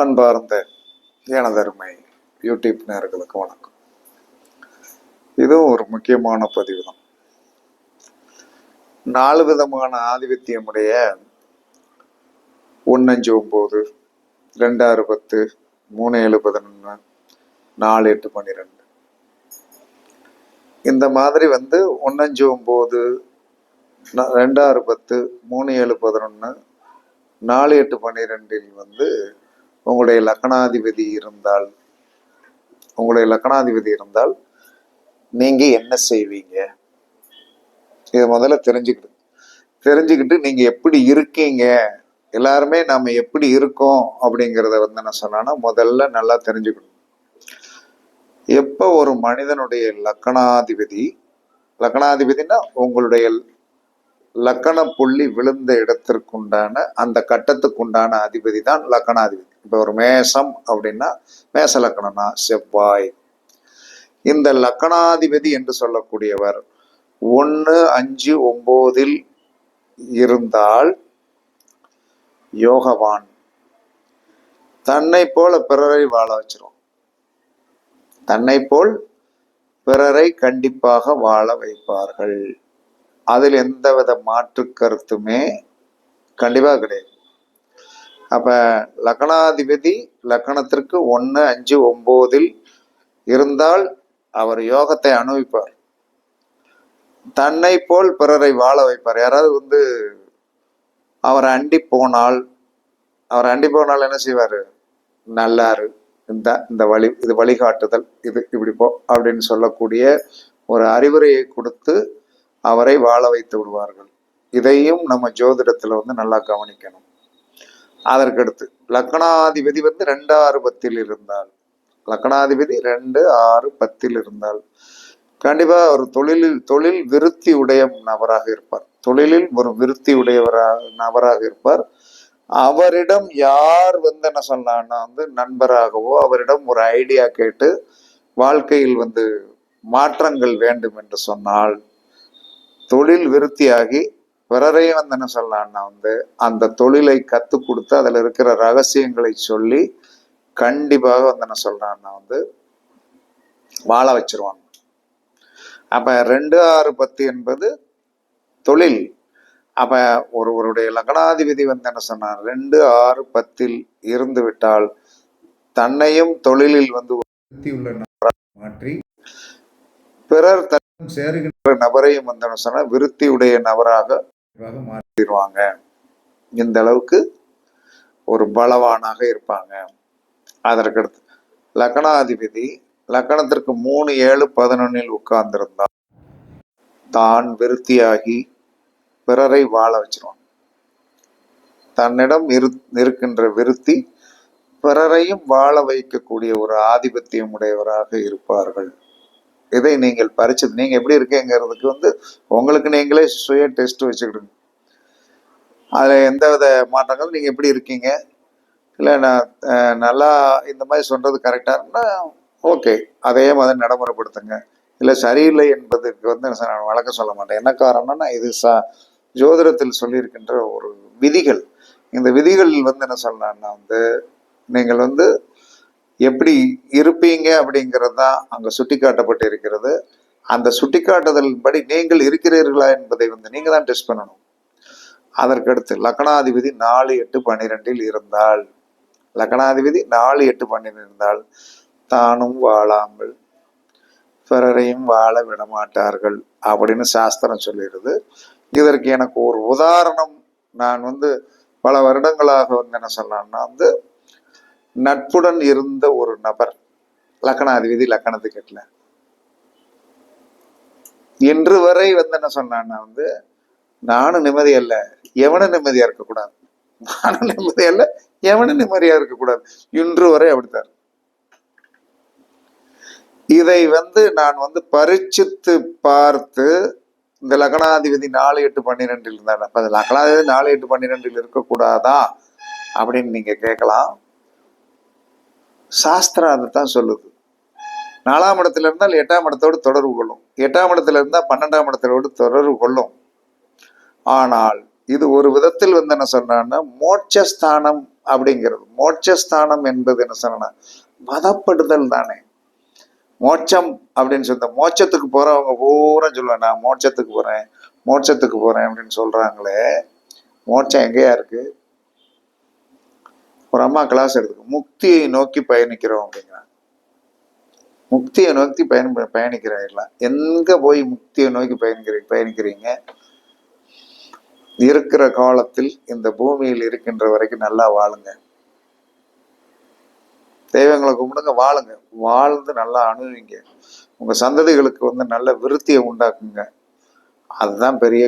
அன்பார்ந்த எனதருமை யூடியூப் நேயர்களுக்கு வணக்கம். இதுவும் ஒரு முக்கியமான பதிவு தான். 4 விதமான ஆதிபத்தியமுடைய 159, 2610, 3711, 4812 இந்த மாதிரி 159, 2610, 3711, 4812 உங்களுடைய லக்னாதிபதி இருந்தால் நீங்க என்ன செய்வீங்க? இதை முதல்ல தெரிஞ்சுக்கிட்டு நீங்க எப்படி இருக்கீங்க, எல்லாருமே நாம எப்படி இருக்கோம் அப்படிங்கிறத என்ன சொன்னா முதல்ல நல்லா தெரிஞ்சுக்கணும். எப்ப ஒரு மனிதனுடைய லக்னாதிபதினா உங்களுடைய லக்கண புள்ளி விழுந்த இடத்திற்குண்டான அந்த கட்டத்துக்குண்டான அதிபதி தான் லக்கணாதிபதி. இப்ப ஒரு மேசம் அப்படின்னா மேச லக்கணம்னா செவ்வாய். இந்த லக்கணாதிபதி என்று சொல்லக்கூடியவர் 1, 5, 9 இருந்தால் யோகவான். தன்னை போல பிறரை வாழ வச்சிரும். தன்னை போல் பிறரை கண்டிப்பாக வாழ வைப்பார்கள். அதில் எந்தவித மாற்று கருத்துமே கண்டிப்பா கிடையாது. அப்ப லக்னாதிபதி லக்கணத்திற்கு 1, 5, 9 இருந்தால் அவர் யோகத்தை அனுபவிப்பார். தன்னை போல் பிறரை வாழ வைப்பார். யாராவது அவரை அண்டி போனால் என்ன செய்வாரு? நல்லாரு, இந்த வழி, இது வழிகாட்டுதல், இது இப்படி போ அப்படின்னு சொல்லக்கூடிய ஒரு அறிவுரையை கொடுத்து அவரை வாழ வைத்து விடுவார்கள். இதையும் நம்ம ஜோதிடத்துல நல்லா கவனிக்கணும். அதற்கடுத்து லக்னாதிபதி 2, 6, 10 இருந்தால், லக்னாதிபதி 2, 6, 10 இருந்தால் கண்டிப்பா ஒரு தொழில் விருத்தி உடைய நபராக இருப்பார். தொழிலில் ஒரு விருத்தி நபராக இருப்பார். அவரிடம் யார் என்ன சொன்னான்னா நண்பராகவோ அவரிடம் ஒரு ஐடியா கேட்டு வாழ்க்கையில் மாற்றங்கள் வேண்டும் என்று சொன்னால் தொழில் விருத்தியாகி பிறரையும் என்ன சொல்லலாம்னா அந்த தொழிலை கத்து கொடுத்து அதுல இருக்கிற ரகசியங்களை சொல்லி கண்டிப்பாக என்ன சொல்றான்னா வாழ வச்சிருவாங்க. அப்ப 2, 6, 10 என்பது தொழில். அப்ப ஒருவருடைய லக்னாதிபதி என்ன சொன்னார்? 2, 6, 10 இருந்து விட்டால் தன்னையும் தொழிலில் உள்ள நபராக மாற்றி பிறர் தன்னும் சேருகின்ற நபரையும் என்ன சொன்னா விருத்தி உடைய நபராக மாற்றிடுவாங்க. இந்த அளவுக்கு ஒரு பலவானாக இருப்பாங்க. அதற்கடுத்து லக்னாதிபதி லக்கணத்திற்கு 3, 7, 11 உட்கார்ந்திருந்தால் தான் விருத்தியாகி பிறரை வாழ வச்சிருவான். தன்னிடம் இருக்கின்ற விருத்தி பிறரையும் வாழ வைக்கக்கூடிய ஒரு ஆதிபத்தியம் உடையவராக இருப்பார்கள். இதை நீங்கள் பரிச்சது நீங்க எப்படி இருக்கீங்கிறதுக்கு உங்களுக்கு நீங்களே சுய டெஸ்ட் வச்சுக்கிடுங்க. அதுல எந்தவித மாற்றங்களும் நீங்க எப்படி இருக்கீங்க, இல்லை நான் நல்லா இந்த மாதிரி சொல்றது கரெக்டா இருந்தா ஓகே, அதே மாதிரி நடைமுறைப்படுத்துங்க. இல்லை சரியில்லை என்பதுக்கு நான் வழக்கம் சொல்ல மாட்டேன். என்ன காரணம்னா இது ஜோதிடத்தில் சொல்லியிருக்கின்ற ஒரு விதிகள். இந்த விதிகள் என்ன சொல்லலாம்னா நீங்கள் எப்படி இருப்பீங்க அப்படிங்கிறது தான் அங்க சுட்டிக்காட்டப்பட்டு இருக்கிறது. அந்த சுட்டிக்காட்டுதலின்படி நீங்கள் இருக்கிறீர்களா என்பதை நீங்க தான் டெஸ்ட் பண்ணணும். அதற்கடுத்து லக்னாதிபதி 4, 8, 12 இருந்தால், லக்னாதிபதி 4, 8, 12 இருந்தால் தானும் வாழாமல் பிறரையும் வாழ விடமாட்டார்கள் அப்படின்னு சாஸ்திரம் சொல்லிடுது. இதற்கு எனக்கு ஒரு உதாரணம், நான் பல வருடங்களாக என்ன சொல்லலாம்னா நட்புடன் இருந்த ஒரு நபர் லக்னாதிபதி லக்கணத்துக்கு எட்டல இன்று வரை என்ன சொன்னான்னா நானும் நிம்மதி அல்ல, எவனும் நிம்மதியா இருக்கக்கூடாது, நானும் நிம்மதி அல்ல, எவனும் நிம்மதியா இருக்கக்கூடாது, இன்று வரை அப்படித்தார். இதை நான் பரீட்சித்து பார்த்து இந்த லக்னாதிபதி 4, 8, 12 இருந்தாங்க. அப்ப லக்னாதிபதி 4, 8, 12 இருக்கக்கூடாதா அப்படின்னு நீங்க கேட்கலாம். சாஸ்திரம் அதைத்தான் சொல்லுது. 4ஆம் இடத்துல இருந்தால் 8ஆம் இடத்தோடு தொடர்பு கொள்ளும், 8ஆம் இடத்துல இருந்தால் 12ஆம் இடத்தோடு தொடர்பு கொள்ளும். ஆனால் இது ஒரு விதத்தில் வந்து என்ன சொன்னான்னா மோட்சஸ்தானம் அப்படிங்கிறது. மோட்சஸ்தானம் என்பது என்ன சொன்னா மதப்படுதல் தானே. மோட்சம் அப்படின்னு சொல்ல மோட்சத்துக்கு போறவங்க பூரா சொல்லுவேன் நான் மோட்சத்துக்கு போறேன் மோட்சத்துக்கு போறேன் அப்படின்னு சொல்றாங்களே, மோட்சம் எங்கேயா இருக்கு? ஒரு அம்மா கிளாஸ் எடுத்துக்க முக்தியை நோக்கி பயணிக்கிறோம் அப்படிங்கிறாங்க. முக்தியை நோக்கி பயணிக்கிறீங்களா? எங்க போய் முக்தியை நோக்கி பயணிக்கிறீங்க? இருக்கிற காலத்தில் இந்த பூமியில் இருக்கின்ற வரைக்கும் நல்லா வாழுங்க, தெய்வங்களை கும்பிடுங்க, வாழுங்க, வாழ்ந்து நல்லா அணுவிங்க, உங்க சந்ததிகளுக்கு வந்து நல்ல விருத்தியை உண்டாக்குங்க. அதுதான் பெரிய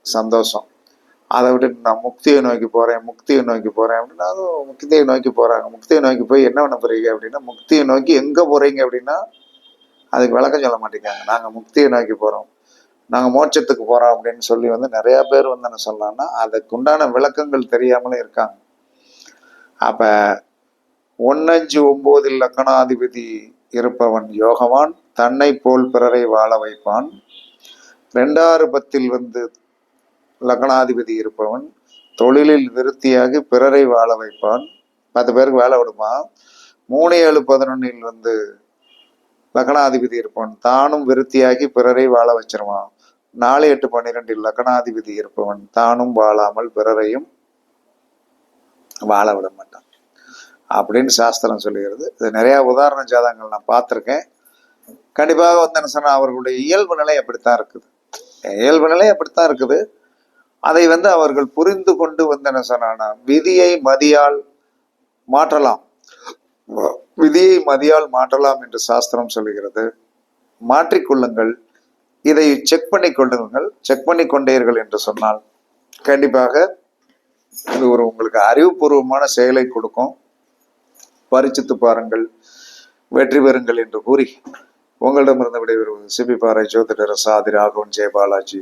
சந்தோஷம். அதை விட்டு நான் முக்தியை நோக்கி போறேன் முக்தியை நோக்கி போறேன் அப்படின்னா அதுவும் முக்தியை நோக்கி போறாங்க. முக்தியை நோக்கி போய் என்ன பண்ண போறீங்க அப்படின்னா, முக்தியை நோக்கி எங்க போறீங்க அப்படின்னா அதுக்கு விளக்கம் சொல்ல மாட்டேங்காங்க. நாங்க முக்தியை நோக்கி போறோம், நாங்க மோட்சத்துக்கு போறோம் அப்படின்னு சொல்லி வந்து நிறைய பேர் வந்து என்ன சொல்லலாம்னா அதுக்கு உண்டான விளக்கங்கள் தெரியாமலே இருக்காங்க. அப்ப 1-5-9 லக்கணாதிபதி இருப்பவன் யோகவான், தன்னை போல் பிறரை வாழ வைப்பான். 2-10 வந்து லக்னாதிபதி இருப்பவன் தொழிலில் விருத்தியாகி பிறரை வாழ வைப்பான், 10 பேருக்கு வேலை விடுமா. 3-7-11 வந்து லக்னாதிபதி இருப்பவன் தானும் விருத்தியாகி பிறரை வாழ வச்சிருவான். 4-8-12 லக்னாதிபதி இருப்பவன் தானும் வாழாமல் பிறரையும் வாழ விட மாட்டான் அப்படின்னு சாஸ்திரம் சொல்லுகிறது. இது நிறைய உதாரண ஜாதகங்கள் நான் பார்த்துருக்கேன். கண்டிப்பாக வந்து என்ன சொன்னா அவர்களுடைய இயல்பு நிலை அப்படித்தான் இருக்குது. இயல்பு நிலை அப்படித்தான் இருக்குது. அதை வந்து அவர்கள் புரிந்து கொண்டு வந்து என்ன சொன்னா விதியை மதியால் மாற்றலாம், விதியை மதியால் மாற்றலாம் என்று சாஸ்திரம் சொல்லுகிறது. மாற்றிக்கொள்ளுங்கள், இதை செக் பண்ணி கொள்ளுங்கள். செக் பண்ணி கொண்டீர்கள் என்று சொன்னால் கண்டிப்பாக இது ஒரு உங்களுக்கு அறிவுபூர்வமான செயலை கொடுக்கும். பரிச்சித்து பாருங்கள், வெற்றி பெறுங்கள் என்று கூறி உங்களிடமிருந்து விடைபெறுவது சிபி பாறை ஜோதிடர் சாதி ராகவன் ஜெயபாலாஜி.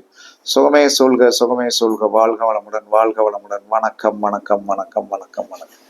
சுகமே சொல்க சுகமே சொல்க, வாழ்க வளமுடன் வாழ்க வளமுடன். வணக்கம் வணக்கம் வணக்கம் வணக்கம் வணக்கம்.